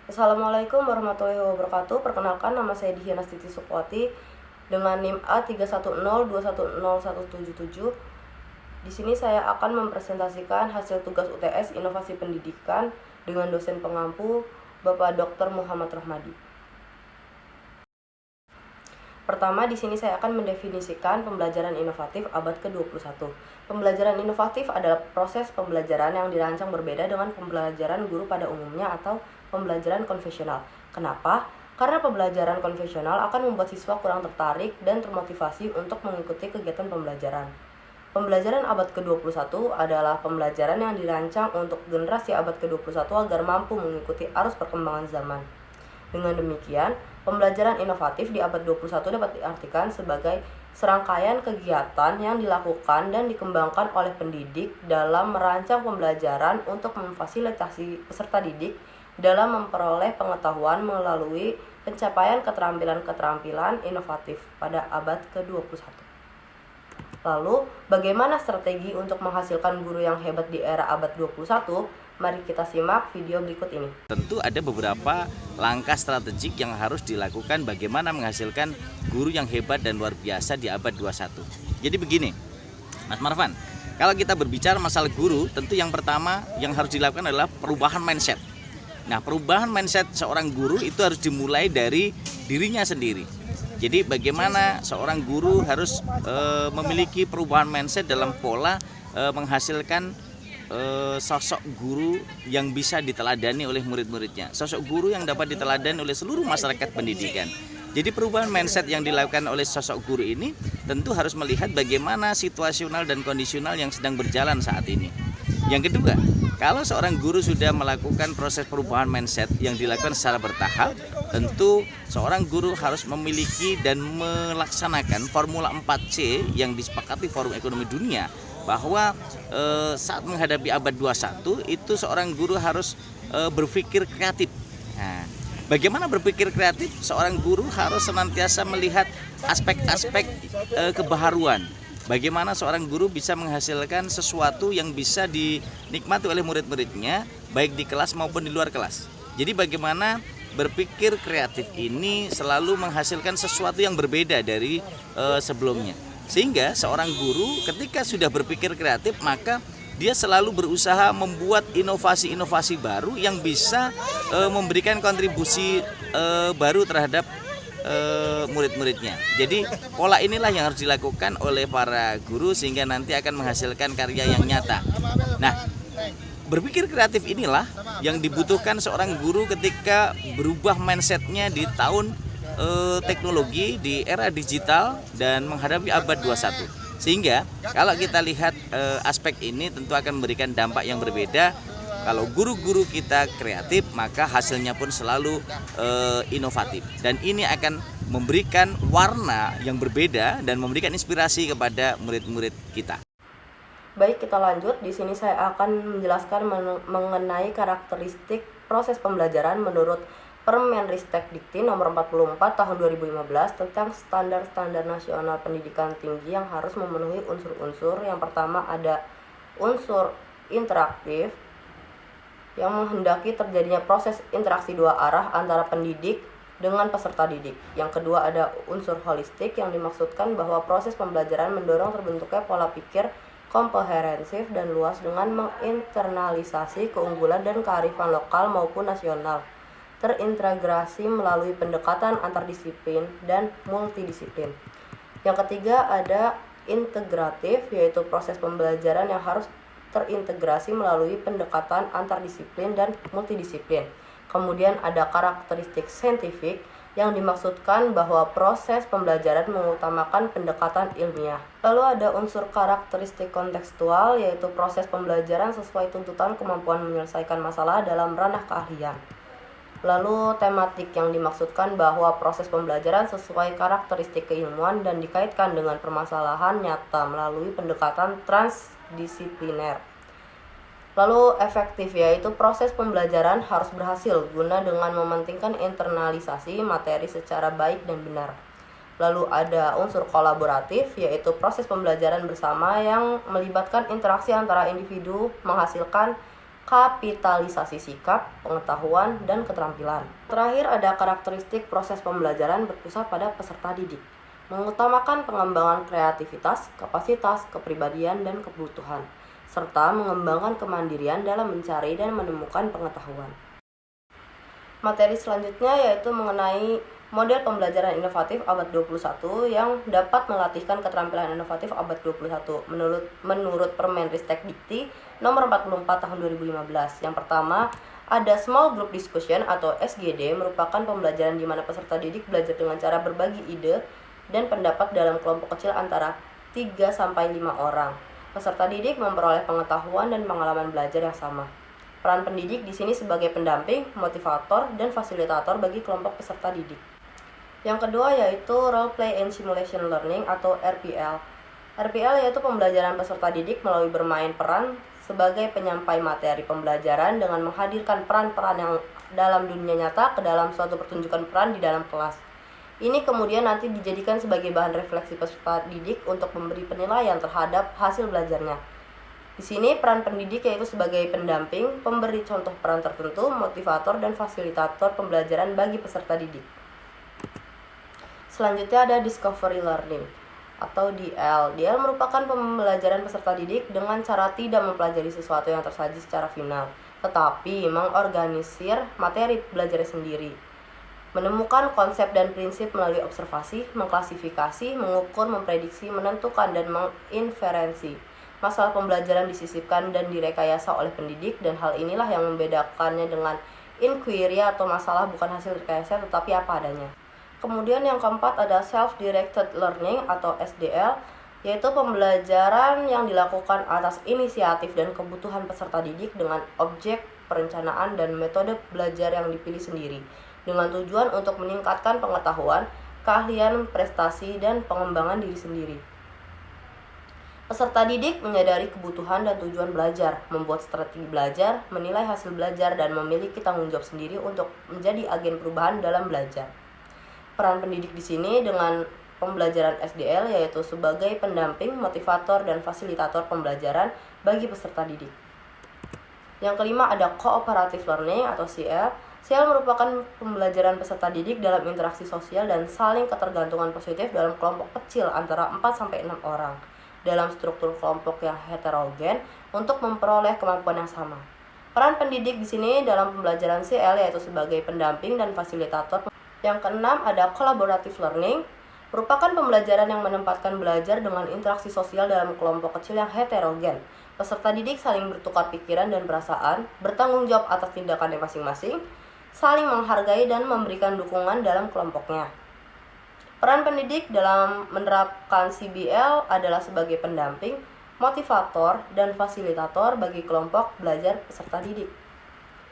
Assalamualaikum warahmatullahi wabarakatuh. Perkenalkan, nama saya Dihiana Siti Sukwati dengan NIM A310210177. Di sini saya akan mempresentasikan hasil tugas UTS Inovasi Pendidikan dengan dosen pengampu Bapak Dr. Muhammad Rahmadi. Pertama, di sini saya akan mendefinisikan pembelajaran inovatif abad ke-21. Pembelajaran inovatif adalah proses pembelajaran yang dirancang berbeda dengan pembelajaran guru pada umumnya atau pembelajaran konvensional. Kenapa? Karena pembelajaran konvensional akan membuat siswa kurang tertarik dan termotivasi untuk mengikuti kegiatan pembelajaran. Pembelajaran abad ke-21 adalah pembelajaran yang dirancang untuk generasi abad ke-21 agar mampu mengikuti arus perkembangan zaman. Dengan demikian, pembelajaran inovatif di abad 21 dapat diartikan sebagai serangkaian kegiatan yang dilakukan dan dikembangkan oleh pendidik dalam merancang pembelajaran untuk memfasilitasi peserta didik dalam memperoleh pengetahuan melalui pencapaian keterampilan-keterampilan inovatif pada abad ke-21. Lalu, bagaimana strategi untuk menghasilkan guru yang hebat di era abad 21? Mari kita simak video berikut ini. Tentu ada beberapa langkah strategik yang harus dilakukan bagaimana menghasilkan guru yang hebat dan luar biasa di abad 21. Jadi begini, Mas Marvan, kalau kita berbicara masalah guru, tentu yang pertama yang harus dilakukan adalah perubahan mindset. Nah, perubahan mindset seorang guru itu harus dimulai dari dirinya sendiri. Jadi bagaimana seorang guru harus memiliki perubahan mindset dalam pola menghasilkan sosok guru yang bisa diteladani oleh murid-muridnya, sosok guru yang dapat diteladani oleh seluruh masyarakat pendidikan. Jadi perubahan mindset yang dilakukan oleh sosok guru ini tentu harus melihat bagaimana situasional dan kondisional yang sedang berjalan saat ini. Yang kedua, kalau seorang guru sudah melakukan proses perubahan mindset yang dilakukan secara bertahap, tentu seorang guru harus memiliki dan melaksanakan formula 4C yang disepakati Forum Ekonomi Dunia, bahwa saat menghadapi abad 21 itu seorang guru harus berpikir kreatif. Nah, bagaimana berpikir kreatif? Seorang guru harus senantiasa melihat aspek-aspek kebaharuan. Bagaimana seorang guru bisa menghasilkan sesuatu yang bisa dinikmati oleh murid-muridnya, baik di kelas maupun di luar kelas. Jadi bagaimana berpikir kreatif ini selalu menghasilkan sesuatu yang berbeda dari sebelumnya. Sehingga seorang guru ketika sudah berpikir kreatif, maka dia selalu berusaha membuat inovasi-inovasi baru yang bisa memberikan kontribusi baru terhadap murid-muridnya. Jadi pola inilah yang harus dilakukan oleh para guru sehingga nanti akan menghasilkan karya yang nyata. Nah, berpikir kreatif inilah yang dibutuhkan seorang guru ketika berubah mindsetnya di tahun teknologi, di era digital dan menghadapi abad 21. Sehingga kalau kita lihat aspek ini tentu akan memberikan dampak yang berbeda. Kalau guru-guru kita kreatif, maka hasilnya pun selalu inovatif. Dan ini akan memberikan warna yang berbeda dan memberikan inspirasi kepada murid-murid kita. Baik, kita lanjut. Di sini saya akan menjelaskan mengenai karakteristik proses pembelajaran menurut Permenristek Dikti nomor 44 tahun 2015 tentang standar-standar nasional pendidikan tinggi yang harus memenuhi unsur-unsur. Yang pertama ada unsur interaktif yang menghendaki terjadinya proses interaksi dua arah antara pendidik dengan peserta didik. Yang kedua ada unsur holistik yang dimaksudkan bahwa proses pembelajaran mendorong terbentuknya pola pikir komprehensif dan luas dengan menginternalisasi keunggulan dan kearifan lokal maupun nasional, terintegrasi melalui pendekatan antardisiplin dan multidisiplin. Yang ketiga ada integratif, yaitu proses pembelajaran yang harus terintegrasi melalui pendekatan antardisiplin dan multidisiplin. Kemudian ada karakteristik saintifik yang dimaksudkan bahwa proses pembelajaran mengutamakan pendekatan ilmiah. Lalu ada unsur karakteristik kontekstual, yaitu proses pembelajaran sesuai tuntutan kemampuan menyelesaikan masalah dalam ranah keahlian. Lalu tematik yang dimaksudkan bahwa proses pembelajaran sesuai karakteristik keilmuan dan dikaitkan dengan permasalahan nyata melalui pendekatan transdisipliner. Lalu efektif, yaitu proses pembelajaran harus berhasil guna dengan mementingkan internalisasi materi secara baik dan benar. Lalu ada unsur kolaboratif, yaitu proses pembelajaran bersama yang melibatkan interaksi antara individu menghasilkan kapitalisasi sikap, pengetahuan, dan keterampilan. Terakhir ada karakteristik proses pembelajaran berpusat pada peserta didik, mengutamakan pengembangan kreativitas, kapasitas, kepribadian, dan kebutuhan, serta mengembangkan kemandirian dalam mencari dan menemukan pengetahuan. Materi selanjutnya yaitu mengenai model pembelajaran inovatif abad 21 yang dapat melatihkan keterampilan inovatif abad 21 menurut Permenristek Dikti nomor 44 tahun 2015. Yang pertama, ada Small Group Discussion atau SGD, merupakan pembelajaran di mana peserta didik belajar dengan cara berbagi ide dan pendapat dalam kelompok kecil antara 3-5 orang. Peserta didik memperoleh pengetahuan dan pengalaman belajar yang sama. Peran pendidik di sini sebagai pendamping, motivator, dan fasilitator bagi kelompok peserta didik. Yang kedua yaitu Role Play and Simulation Learning atau RPL. RPL yaitu pembelajaran peserta didik melalui bermain peran sebagai penyampai materi pembelajaran dengan menghadirkan peran-peran yang dalam dunia nyata ke dalam suatu pertunjukan peran di dalam kelas. Ini kemudian nanti dijadikan sebagai bahan refleksi peserta didik untuk memberi penilaian terhadap hasil belajarnya. Di sini peran pendidik yaitu sebagai pendamping, pemberi contoh peran tertentu, motivator, dan fasilitator pembelajaran bagi peserta didik. Selanjutnya ada Discovery Learning atau DL. DL merupakan pembelajaran peserta didik dengan cara tidak mempelajari sesuatu yang tersaji secara final, tetapi mengorganisir materi belajar sendiri. Menemukan konsep dan prinsip melalui observasi, mengklasifikasi, mengukur, memprediksi, menentukan, dan menginferensi. Masalah pembelajaran disisipkan dan direkayasa oleh pendidik, dan hal inilah yang membedakannya dengan inquiry atau masalah bukan hasil rekayasa tetapi apa adanya. Kemudian yang keempat ada Self-Directed Learning atau SDL, yaitu pembelajaran yang dilakukan atas inisiatif dan kebutuhan peserta didik dengan objek, perencanaan, dan metode belajar yang dipilih sendiri, dengan tujuan untuk meningkatkan pengetahuan, keahlian, prestasi, dan pengembangan diri sendiri. Peserta didik menyadari kebutuhan dan tujuan belajar, membuat strategi belajar, menilai hasil belajar, dan memiliki tanggung jawab sendiri untuk menjadi agen perubahan dalam belajar. Peran pendidik di sini dengan pembelajaran SDL yaitu sebagai pendamping, motivator, dan fasilitator pembelajaran bagi peserta didik. Yang kelima ada Cooperative Learning atau CL. CL merupakan pembelajaran peserta didik dalam interaksi sosial dan saling ketergantungan positif dalam kelompok kecil antara 4-6 orang dalam struktur kelompok yang heterogen untuk memperoleh kemampuan yang sama. Peran pendidik di sini dalam pembelajaran CL yaitu sebagai pendamping dan fasilitator. Yang keenam ada Collaborative Learning, merupakan pembelajaran yang menempatkan belajar dengan interaksi sosial dalam kelompok kecil yang heterogen. Peserta didik saling bertukar pikiran dan perasaan, bertanggung jawab atas tindakannya masing-masing, saling menghargai dan memberikan dukungan dalam kelompoknya. Peran pendidik dalam menerapkan CBL adalah sebagai pendamping, motivator, dan fasilitator bagi kelompok belajar peserta didik.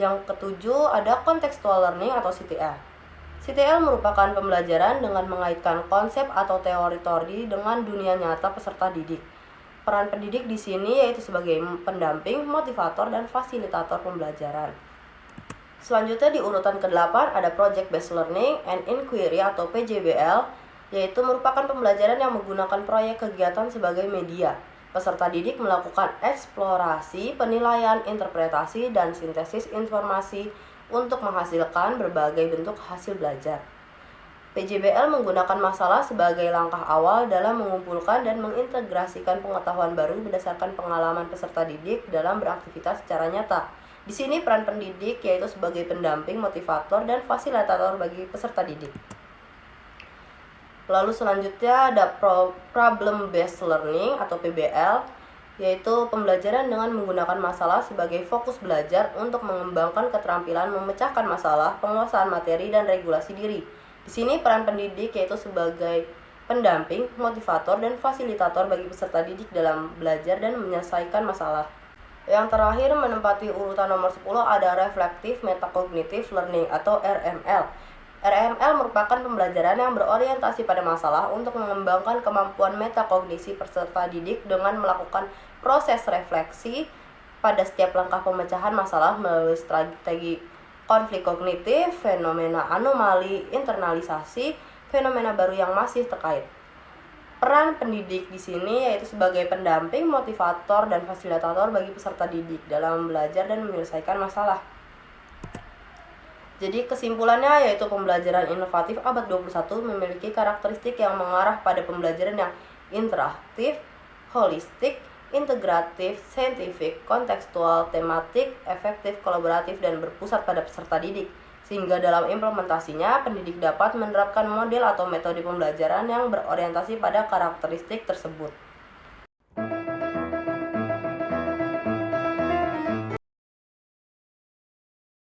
Yang ketujuh ada Contextual Learning atau CTL. CTL merupakan pembelajaran dengan mengaitkan konsep atau teori-teori dengan dunia nyata peserta didik. Peran pendidik di sini yaitu sebagai pendamping, motivator, dan fasilitator pembelajaran. Selanjutnya di urutan ke-8 ada Project Based Learning and Inquiry atau PJBL, yaitu merupakan pembelajaran yang menggunakan proyek kegiatan sebagai media. Peserta didik melakukan eksplorasi, penilaian, interpretasi, dan sintesis informasi untuk menghasilkan berbagai bentuk hasil belajar. PJBL menggunakan masalah sebagai langkah awal dalam mengumpulkan dan mengintegrasikan pengetahuan baru berdasarkan pengalaman peserta didik dalam beraktivitas secara nyata. Di sini peran pendidik yaitu sebagai pendamping, motivator, dan fasilitator bagi peserta didik. Lalu selanjutnya ada Problem Based Learning atau PBL, yaitu pembelajaran dengan menggunakan masalah sebagai fokus belajar untuk mengembangkan keterampilan memecahkan masalah, penguasaan materi, dan regulasi diri. Di sini peran pendidik yaitu sebagai pendamping, motivator, dan fasilitator bagi peserta didik dalam belajar dan menyelesaikan masalah. Yang terakhir menempati urutan nomor 10 ada Reflective Metacognitive Learning atau RML. RML merupakan pembelajaran yang berorientasi pada masalah untuk mengembangkan kemampuan metakognisi peserta didik dengan melakukan proses refleksi pada setiap langkah pemecahan masalah melalui strategi konflik kognitif, fenomena anomali, internalisasi, fenomena baru yang masih terkait. Peran pendidik di sini yaitu sebagai pendamping, motivator, dan fasilitator bagi peserta didik dalam belajar dan menyelesaikan masalah. Jadi kesimpulannya yaitu pembelajaran inovatif abad 21 memiliki karakteristik yang mengarah pada pembelajaran yang interaktif, holistik, integratif, saintifik, kontekstual, tematik, efektif, kolaboratif, dan berpusat pada peserta didik. Sehingga dalam implementasinya, pendidik dapat menerapkan model atau metode pembelajaran yang berorientasi pada karakteristik tersebut.